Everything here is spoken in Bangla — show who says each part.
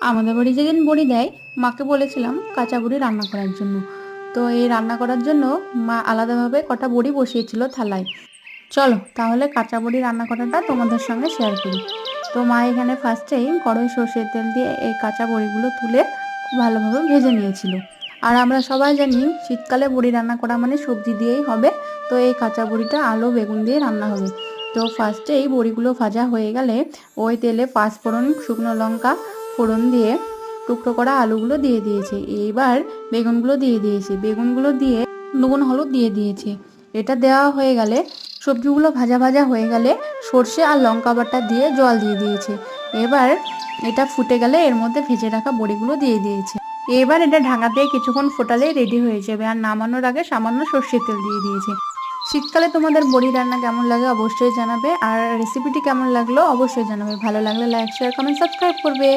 Speaker 1: আমাদের বাড়ি যেদিন বড়ি দেয়, মাকে বলেছিলাম কাঁচা বড়ি রান্না করার জন্য। তো এই রান্না করার জন্য মা আলাদাভাবে কটা বড়ি বসিয়েছিল থালায়। চলো তাহলে কাঁচা বড়ি রান্না করাটা তোমাদের সঙ্গে শেয়ার করি। তো মা এখানে ফার্স্টেই কড়াই সর্ষের তেল দিয়ে এই কাঁচা বড়িগুলো তুলে খুব ভালোভাবে ভেজে নিয়েছিল। আর আমরা সবাই জানি শীতকালে বড়ি রান্না করা মানে সবজি দিয়েই হবে। তো এই কাঁচা বড়িটা আলু বেগুন দিয়ে রান্না হবে। তো ফার্স্টেই বড়িগুলো ভাজা হয়ে গেলে ওই তেলে পাঁচফোড়ন, শুকনো লঙ্কা ফোড়ন দিয়ে টুকরো করা আলুগুলো দিয়ে দিয়েছে। এইবার বেগুনগুলো দিয়ে দিয়েছে, বেগুনগুলো দিয়ে নুন হলুদ দিয়ে দিয়েছে। এটা দেওয়া হয়ে গেলে সবজিগুলো ভাজা ভাজা হয়ে গেলে সর্ষে আর লঙ্কা বাটা দিয়ে জল দিয়ে দিয়েছে। এবার এটা ফুটে গেলে এর মধ্যে ভেজে রাখা বড়িগুলো দিয়ে দিয়েছে। এবার এটা ঢাকা দিয়ে কিছুক্ষণ ফোটালেই রেডি হয়ে যাবে। আর নামানোর আগে সামান্য সর্ষের তেল দিয়ে দিয়েছে। শীতকালে তোমাদের বড়ি রান্না কেমন লাগে অবশ্যই জানাবে, আর রেসিপিটি কেমন লাগলো অবশ্যই জানাবে। ভালো লাগলে লাইক শেয়ার কমেন্ট সাবস্ক্রাইব করবে।